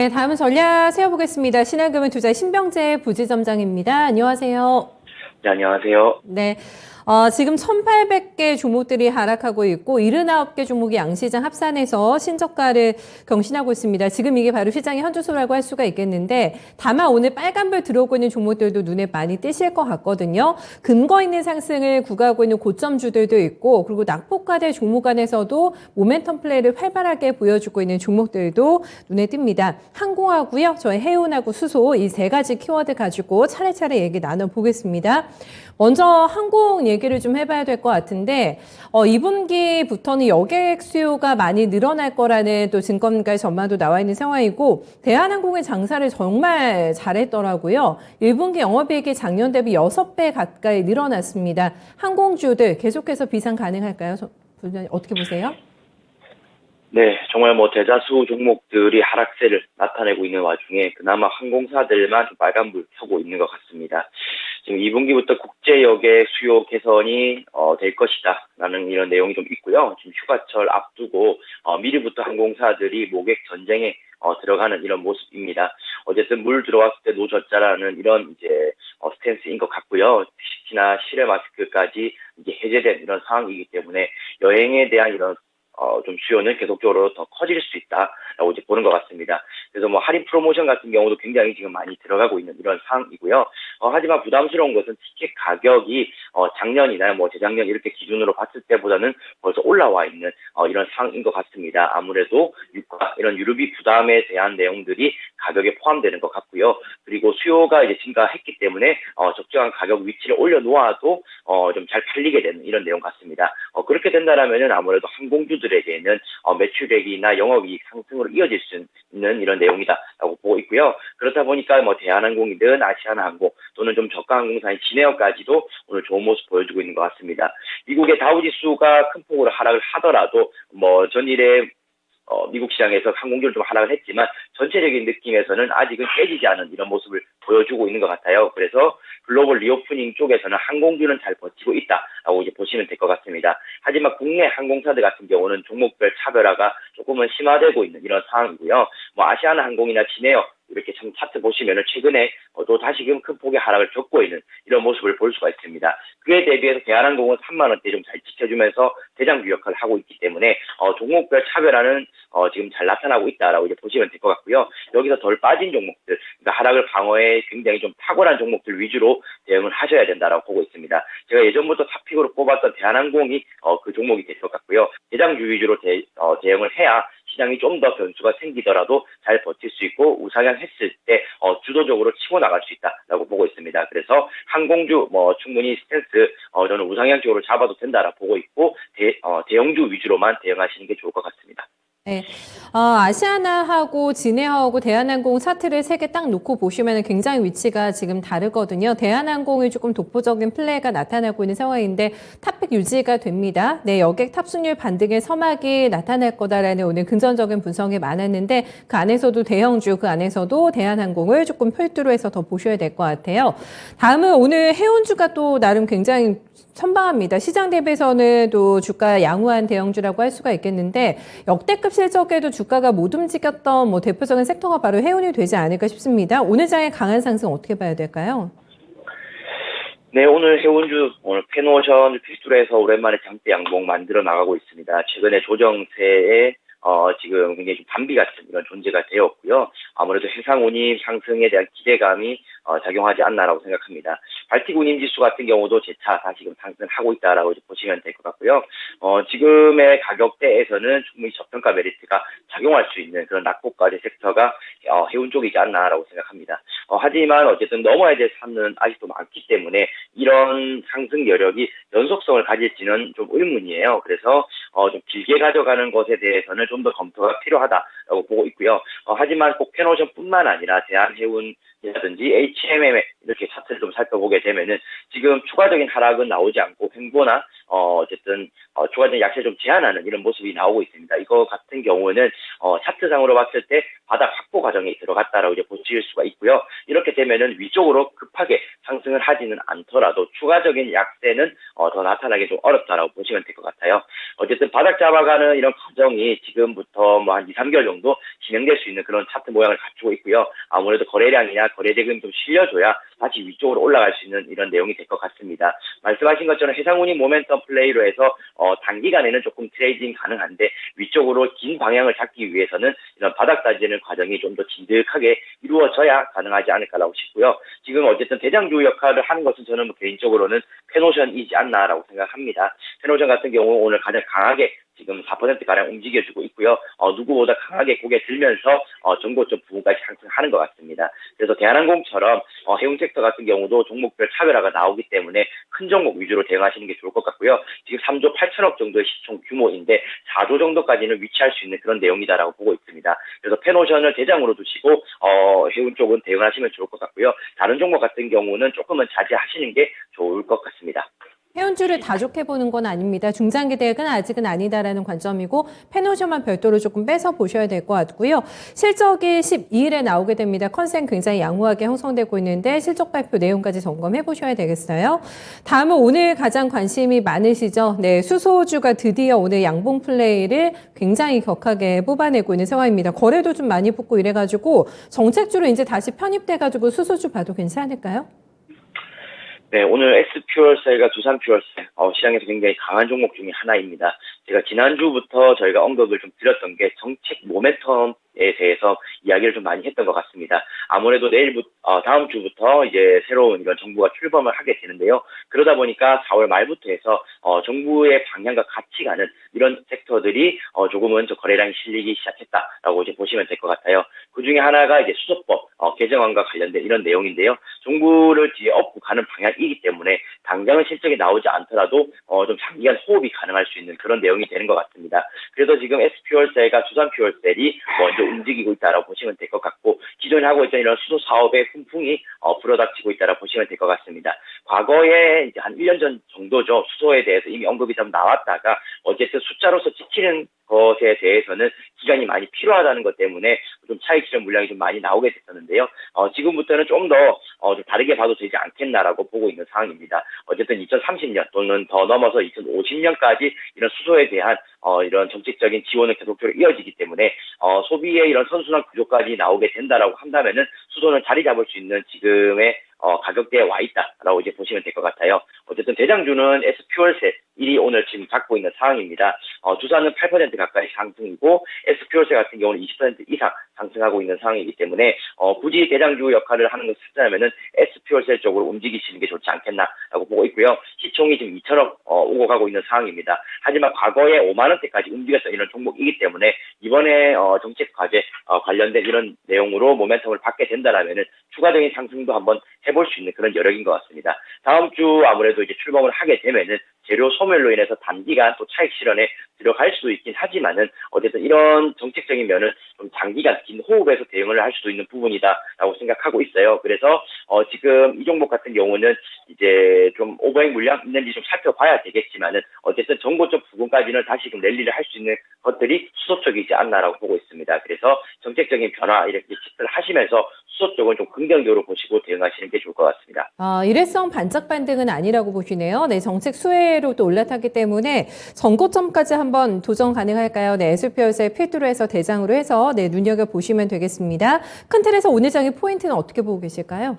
네, 다음은 전략 세워보겠습니다. 신한금융투자 신병재 부지점장입니다. 안녕하세요. 네, 안녕하세요. 네. 지금 1,800개 종목들이 하락하고 있고 79개 종목이 양시장 합산해서 신저가를 경신하고 있습니다. 지금 이게 바로 시장의 현주소라고 할 수가 있겠는데 다만 오늘 빨간불 들어오고 있는 종목들도 눈에 많이 띄실 것 같거든요. 근거 있는 상승을 구가하고 있는 고점주들도 있고 그리고 낙폭과대 종목 안에서도 모멘텀 플레이를 활발하게 보여주고 있는 종목들도 눈에 띕니다. 항공하고요. 저희 해운하고 수소 이 세 가지 키워드 가지고 차례차례 얘기 나눠보겠습니다. 먼저 항공 얘기를 좀 해봐야 될 것 같은데 2분기부터는 여객 수요가 많이 늘어날 거라는 또 증권가의 전망도 나와 있는 상황이고 대한항공의 장사를 정말 잘했더라고요. 1분기 영업이익이 작년 대비 6배 가까이 늘어났습니다. 항공주들 계속해서 비상 가능할까요? 부장님 어떻게 보세요? 네, 정말 대다수 종목들이 하락세를 나타내고 있는 와중에 그나마 항공사들만 좀 빨간불 켜고 있는 것 같습니다. 지금 2분기부터 국제 여객 수요 개선이 될 것이다라는 이런 내용이 좀 있고요. 지금 휴가철 앞두고 미리부터 항공사들이 모객 전쟁에 들어가는 이런 모습입니다. 어쨌든 물 들어왔을 때 노젓자라는 이런 이제 스탠스인 것 같고요. 특히나 실외 마스크까지 이제 해제된 이런 상황이기 때문에 여행에 대한 이런 좀 수요는 계속적으로 더 커질 수 있다라고 이제 보는 것 같습니다. 그래서 할인 프로모션 같은 경우도 굉장히 지금 많이 들어가고 있는 이런 상황이고요. 하지만 부담스러운 것은 티켓 가격이 작년이나 재작년 이렇게 기준으로 봤을 때보다는 벌써 올라와 있는 이런 상황인 것 같습니다. 아무래도 유가 이런 유류비 부담에 대한 내용들이 가격에 포함되는 것 같고요. 그리고 수요가 이제 증가했기 때문에 적정한 가격 위치를 올려놓아도 좀 잘 팔리게 되는 이런 내용 같습니다. 그렇게 된다라면은 아무래도 항공주들에게는 매출액이나 영업이익 상승으로 이어질 수 있는 이런 내용이다라고 보고 있고요. 그렇다 보니까 대한항공이든 아시아나항공 또는 좀 저가 항공사인 진에어까지도 오늘 좋은 모습 보여주고 있는 것 같습니다. 미국의 다우지수가 큰 폭으로 하락을 하더라도 전일에 미국 시장에서 항공주는 좀 하락을 했지만 전체적인 느낌에서는 아직은 깨지지 않은 이런 모습을 보여주고 있는 것 같아요. 그래서 글로벌 리오프닝 쪽에서는 항공주는 잘 버티고 있다라고 이제 보시면 될 것 같습니다. 하지만 국내 항공사들 같은 경우는 종목별 차별화가 조금은 심화되고 있는 이런 상황이고요. 아시아나항공이나 진에어 이렇게 참 차트 보시면은 최근에 또 다시금 큰 폭의 하락을 겪고 있는 이런 모습을 볼 수가 있습니다. 그에 대비해서 대한항공은 3만 원대 좀 잘 지켜주면서 대장주 역할을 하고 있기 때문에 종목별 차별화는 지금 잘 나타나고 있다라고 이제 보시면 될 것 같고요. 여기서 덜 빠진 종목들, 그러니까 하락을 방어에 굉장히 좀 탁월한 종목들 위주로 대응을 하셔야 된다라고 보고 있습니다. 제가 예전부터 탑픽으로 꼽았던 대한항공이 그 종목이 될 것 같고요. 대장주 위주로 대응을 해야 시장이 좀 더 변수가 생기더라도 잘 버틸 수 있고 우상향 했을 때 주도적으로 치고 나갈 수 있다라고 보고 있습니다. 그래서 항공주 충분히 스탠스 저는 우상향 쪽으로 잡아도 된다라고 보고 있고 대형주 위주로만 대응하시는 게 좋을 것 같습니다. 네. 아시아나하고 진에어하고 대한항공 차트를 세 개 딱 놓고 보시면 굉장히 위치가 지금 다르거든요. 대한항공이 조금 독보적인 플레이가 나타나고 있는 상황인데 탑픽 유지가 됩니다. 네, 여객 탑승률 반등의 서막이 나타날 거다라는 오늘 긍정적인 분석이 많았는데 그 안에서도 대형주, 그 안에서도 대한항공을 조금 별도로 해서 더 보셔야 될 것 같아요. 다음은 오늘 해운주가 또 나름 굉장히 선방합니다. 시장 대비해서는 또 주가 양호한 대형주라고 할 수가 있겠는데 역대급 실적에도 주가가 못 움직였던 대표적인 섹터가 바로 해운이 되지 않을까 싶습니다. 오늘 장의 강한 상승 어떻게 봐야 될까요? 네, 오늘 해운주 오늘 펜오션 필두로 해서 오랜만에 장대 양봉 만들어 나가고 있습니다. 최근에 조정세에 지금 굉장히 좀 반비 같은 이런 존재가 되었고요. 아무래도 해상 운임 상승에 대한 기대감이 작용하지 않나라고 생각합니다. 발틱 운임 지수 같은 경우도 재차 다시금 상승하고 있다라고 보시면 될 것 같고요. 지금의 가격대에서는 충분히 저평가 메리트가 작용할 수 있는 그런 낙폭과대 섹터가 해운 쪽이지 않나라고 생각합니다. 하지만 어쨌든 넘어야 될 산은 아직도 많기 때문에 이런 상승 여력이 연속성을 가질지는 좀 의문이에요. 그래서 좀 길게 가져가는 것에 대해서는 좀 더 검토가 필요하다라고 보고 있고요. 하지만 꼭 펜오션뿐만 아니라 대한해운이라든지 HMM 이렇게 차트를 좀 살펴보게 되면은 지금 추가적인 하락은 나오지 않고 횡보나 어쨌든 추가적인 약세를 좀 제한하는 이런 모습이 나오고 있습니다. 이거 같은 경우는 차트상으로 봤을 때 바닥 확보 과정에 들어갔다라고 이제 보실 수가 있고요. 이렇게 되면은 위쪽으로 급하게 상승을 하지는 않더라도 추가적인 약세는 더 나타나기 좀 어렵다라고 보시면 될 것 같아요. 어쨌든 바닥 잡아가는 이런 과정이 지금부터 뭐 한 2, 3개월 정도 진행될 수 있는 그런 차트 모양을 갖추고 있고요. 아무래도 거래량이나 거래 대금이 좀 실려줘야 다시 위쪽으로 올라갈 수 있는 이런 내용이 될 것 같습니다. 말씀하신 것처럼 해상운이 모멘텀 플레이로 해서 단기간에는 조금 트레이딩 가능한데 위쪽으로 긴 방향을 잡기 위해서는 이런 바닥 다지는 과정이 좀 더 진득하게 이루어져야 가능하지 않을까라고 싶고요. 지금 어쨌든 대장주 역할을 하는 것은 저는 뭐 개인적으로는 페노션이지 않나라고 생각합니다. 페노션 같은 경우 오늘 가장 강하게 지금 4%가량 움직여주고 있고요. 누구보다 강하게 고개 들면서 전고점 부분까지 상승하는 것 같습니다. 그래서 대한항공처럼 해운 섹터 같은 경우도 종목별 차별화가 나오기 때문에 큰 종목 위주로 대응하시는 게 좋을 것 같고요. 지금 3조 8천억 정도의 시총 규모인데 4조 정도까지는 위치할 수 있는 그런 내용이다라고 보고 있습니다. 그래서 페노션을 대장으로 두시고 해운 쪽은 대응하시면 좋을 것 같고요. 다른 종목 같은 경우는 조금은 자제하시는 게 좋을 것 같습니다. 해운주를 다족해보는 건 아닙니다. 중장기 대응은 아직은 아니다라는 관점이고 페노션만 별도로 조금 빼서 보셔야 될 것 같고요. 실적이 12일에 나오게 됩니다. 컨센 굉장히 양호하게 형성되고 있는데 실적 발표 내용까지 점검해 보셔야 되겠어요. 다음은 오늘 가장 관심이 많으시죠. 네, 수소주가 드디어 오늘 양봉 플레이를 굉장히 격하게 뽑아내고 있는 상황입니다. 거래도 좀 많이 붙고 이래가지고 정책주로 이제 다시 편입돼가지고 수소주 봐도 괜찮을까요? 네, 오늘 S퓨얼셀과 두산퓨얼셀, 시장에서 굉장히 강한 종목 중에 하나입니다. 제가 지난주부터 저희가 언급을 좀 드렸던 게 정책 모멘텀에 대해서 이야기를 좀 많이 했던 것 같습니다. 아무래도 다음 주부터 이제 새로운 이런 정부가 출범을 하게 되는데요. 그러다 보니까 4월 말부터 해서, 정부의 방향과 같이 가는 이런 섹터들이, 조금은 거래량이 실리기 시작했다라고 이제 보시면 될 것 같아요. 그 중에 하나가 이제 수소법, 개정안과 관련된 이런 내용인데요. 정부를 뒤에 업고 가는 방향이기 때문에 당장은 실적이 나오지 않더라도 좀 장기간 호흡이 가능할 수 있는 그런 내용이 되는 것 같습니다. 그래서 지금 S퓨얼셀과 두산퓨얼셀이 먼저 움직이고 있다라고 보시면 될 것 같고 기존에 하고 있던 이런 수소 사업의 훈풍이 불어닥치고 있다라고 보시면 될 것 같습니다. 과거에 이제 한 1년 전 정도죠. 수소에 대해서 이미 언급이 좀 나왔다가 어쨌든 숫자로서 지키는 것에 대해서는 기간이 많이 필요하다는 것 때문에 좀 차익 실현 물량이 좀 많이 나오게 됐었는데요. 지금부터는 좀 좀 다르게 봐도 되지 않겠나라고 보고 있는 상황입니다. 어쨌든 2030년 또는 더 넘어서 2050년까지 이런 수소에 대한 이런 정책적인 지원은 계속적으로 이어지기 때문에 소비의 이런 선순환 구조까지 나오게 된다라고 한다면은 수소는 자리 잡을 수 있는 지금의 가격대에 와 있다라고 이제 보시면 될 것 같아요. 어쨌든 대장주는 S퓨얼셀이 오늘 지금 갖고 있는 상황입니다. 두산은 8% 가까이 상승이고 S퓨얼셀 같은 경우는 20% 이상 상승하고 있는 상황이기 때문에 굳이 대장주 역할을 하는 것을 찾자면은 S퓨얼셀 쪽으로 움직이시는 게 좋지 않겠나라고 보고 있고요. 시총이 지금 2천억 오고 가고 있는 상황입니다. 하지만 과거에 5만 원대까지 움직였던 이런 종목이기 때문에 이번에 정책 과제 관련된 이런 내용으로 모멘텀을 받게 된다라면은 추가적인 상승도 한번 해볼 수 있는 그런 여력인 것 같습니다. 다음 주 아무래도 이제 출범을 하게 되면은 재료 소멸로 인해서 단기간 또 차익 실현에 들어갈 수도 있긴 하지만은 어쨌든 이런 정책적인 면은 좀 장기간 긴 호흡에서 대응을 할 수도 있는 부분이다라고 생각하고 있어요. 그래서 지금 이 종목 같은 경우는 이제 좀 오버행 물량 있는지 좀 살펴봐야 되겠지만은 어쨌든 정고점 부분까지는 다시금 랠리를 할 수 있는 것들이 수소 쪽이지 않나라고 보고 있습니다. 그래서 정책적인 변화 이렇게 체크를 하시면서 수소 쪽은 좀 긍정적으로 보시고 대응하시는 게 좋을 것 같습니다. 일회성 반짝 반등은 아니라고 보시네요. 네, 정책 수혜로 또 올라탔기 때문에 전고점까지 한번 도전 가능할까요? 네, S퓨얼셀 필두로 해서 대장으로 해서 네, 눈여겨보시면 되겠습니다. 큰 틀에서 오늘 장의 포인트는 어떻게 보고 계실까요?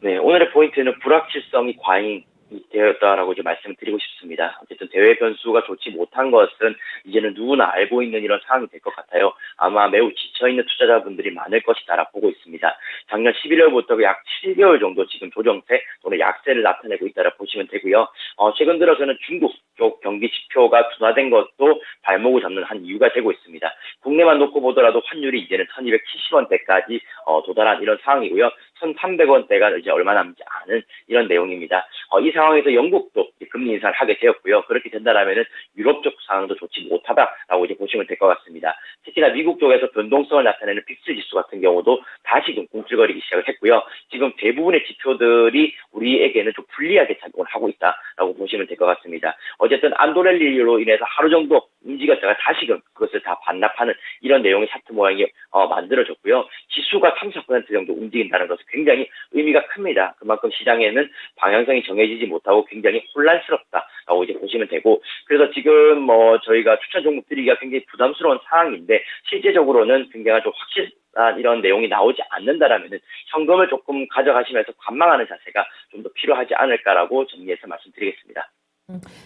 네, 오늘의 포인트는 불확실성이 과잉 되었다라고 이제 말씀을 드리고 싶습니다. 어쨌든 대외 변수가 좋지 못한 것은 이제는 누구나 알고 있는 이런 상황이 될 것 같아요. 아마 매우 지쳐있는 투자자분들이 많을 것이다라고 보고 있습니다. 작년 11월부터 약 7개월 정도 지금 조정세 또는 약세를 나타내고 있다라고 보시면 되고요. 최근 들어서는 중국 쪽 경기 지표가 둔화된 것도 발목을 잡는 한 이유가 되고 있습니다. 국내만 놓고 보더라도 환율이 이제는 1270원대까지 도달한 이런 상황이고요. 1300원대가 이제 얼마 남지 않은 이런 내용입니다. 이 상황에서 영국도 금리 인상을 하게 되었고요. 그렇게 된다라면은 유럽 쪽 상황도 좋지 못하다라고 이제 보시면 될 것 같습니다. 특히나 미국 쪽에서 변동성을 나타내는 빅스 지수 같은 경우도 다시금 꿈틀거리기 시작을 했고요. 지금 지금 대부분의 지표들이 우리에게는 좀 불리하게 작용을 하고 있다라고 보시면 될 것 같습니다. 어쨌든 안도렐리로 인해서 하루 정도 움직였다가 다시금 그것을 다 반납하는 이런 내용의 차트 모양이 만들어졌고요. 지수가 3~4% 정도 움직인다는 것은 굉장히 의미가 큽니다. 그만큼 시장에는 방향성이 정해지지 못하고 굉장히 혼란스럽다라고 이제 보시면 되고, 그래서 지금 저희가 추천 종목 드리기가 굉장히 부담스러운 상황인데, 실제적으로는 굉장히 좀 확실한 이런 내용이 나오지 않는다라면은 현금을 조금 가져가시면서 관망하는 자세가 좀 더 필요하지 않을까라고 정리해서 말씀드리겠습니다.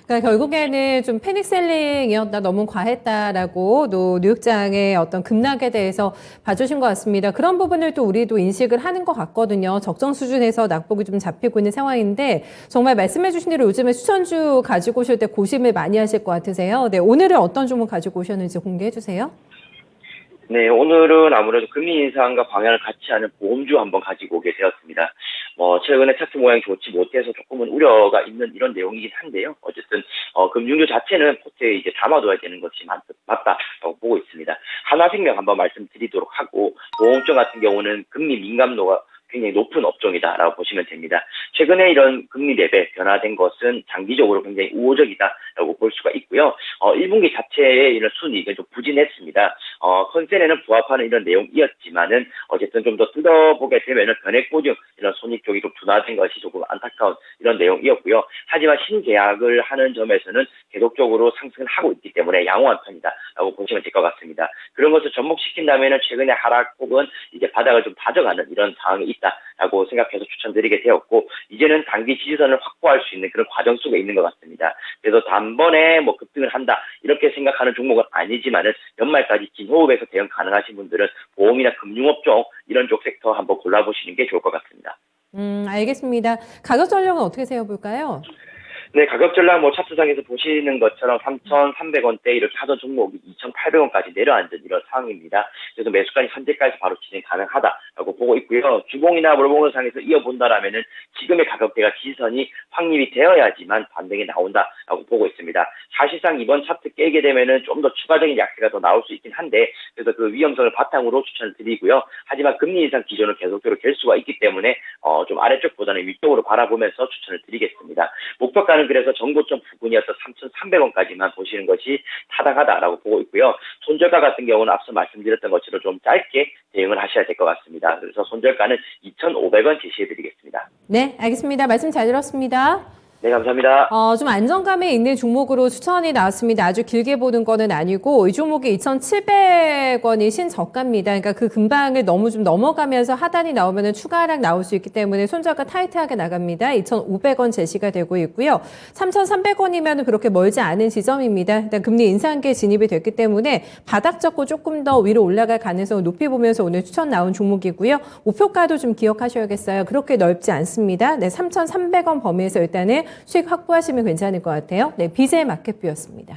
그러니까 결국에는 좀 패닉셀링이었다, 너무 과했다라고 또 뉴욕장의 어떤 급락에 대해서 봐주신 것 같습니다. 그런 부분을 또 우리도 인식을 하는 것 같거든요. 적정 수준에서 낙폭이 좀 잡히고 있는 상황인데, 정말 말씀해주신 대로 요즘에 추천주 가지고 오실 때 고심을 많이 하실 것 같으세요. 네, 오늘은 어떤 종목 가지고 오셨는지 공개해주세요. 네, 오늘은 아무래도 금리 인상과 방향을 같이 하는 보험주 한번 가지고 오게 되었습니다. 최근에 차트 모양이 좋지 못해서 조금은 우려가 있는 이런 내용이긴 한데요. 어쨌든, 금융주 자체는 포트에 이제 담아둬야 되는 것이 맞다라고 보고 있습니다. 하나생명 한번 말씀드리도록 하고, 보험주 같은 경우는 금리 민감도가 굉장히 높은 업종이다라고 보시면 됩니다. 최근에 이런 금리 랩에 변화된 것은 장기적으로 굉장히 우호적이다라고 볼 수가 있고요. 1분기 자체의 이런 순이익은 좀 부진했습니다. 컨센에는 부합하는 이런 내용이었지만은 어쨌든 좀 더 뜯어보게 되면은 변액 보증 이런 손익 쪽이 좀 둔화된 것이 조금 안타까운 이런 내용이었고요. 하지만 신계약을 하는 점에서는 계속적으로 상승을 하고 있기 때문에 양호한 편이다라고 보시면 될 것 같습니다. 그런 것을 접목시킨다면은 최근에 하락폭은 이제 바닥을 좀 다져가는 이런 상황이 있다라고 생각해서 추천드리게 되었고, 이제는 단기 지지선을 확보할 수 있는 그런 과정 속에 있는 것 같습니다. 그래서 단번에 급등을 한다 이렇게 생각하는 종목은 아니지만은 연말까지 긴 호흡에서 대응 가능하신 분들은 보험이나 금융업종 이런 쪽 섹터 한번 골라보시는 게 좋을 것 같습니다. 알겠습니다. 가격 전략은 어떻게 세워볼까요? 네, 가격 전략 차트상에서 보시는 것처럼 3,300원대 이렇게 하던 종목이 2,800원까지 내려앉은 이런 상황입니다. 그래서 매수까지 현재까지 바로 진행 가능하다라고 보고 있고요. 주봉이나 물봉상에서 이어본다라면은 지금의 가격대가 지지선이 확립이 되어야지만 반등이 나온다라고 보고 있습니다. 사실상 이번 차트 깨게 되면은 좀 더 추가적인 약세가 더 나올 수 있긴 한데, 그래서 그 위험성을 바탕으로 추천을 드리고요. 하지만 금리 인상 기조는 계속적으로 될 수가 있기 때문에 좀 아래쪽보다는 위쪽으로 바라보면서 추천을 드리겠습니다. 목표가는 그래서 정고점 부근이어서 3,300원까지만 보시는 것이 타당하다라고 보고 있고요. 손절가 같은 경우는 앞서 말씀드렸던 것처럼 좀 짧게 대응을 하셔야 될 것 같습니다. 그래서 손절가는 2,500원 제시해드리겠습니다. 네, 알겠습니다. 말씀 잘 들었습니다. 네, 감사합니다. 좀 안정감에 있는 종목으로 추천이 나왔습니다. 아주 길게 보는 거는 아니고, 이 종목이 2,700원이 신저가입니다. 그러니까 그 근방을 너무 좀 넘어가면서 하단이 나오면 추가 하락 나올 수 있기 때문에 손절가 타이트하게 나갑니다. 2,500원 제시가 되고 있고요. 3,300원이면 그렇게 멀지 않은 지점입니다. 일단 금리 인상기에 진입이 됐기 때문에 바닥 잡고 조금 더 위로 올라갈 가능성을 높이 보면서 오늘 추천 나온 종목이고요. 목표가도 좀 기억하셔야겠어요. 그렇게 넓지 않습니다. 네, 3,300원 범위에서 일단은 수익 확보하시면 괜찮을 것 같아요. 네, 비제 마켓뷰였습니다.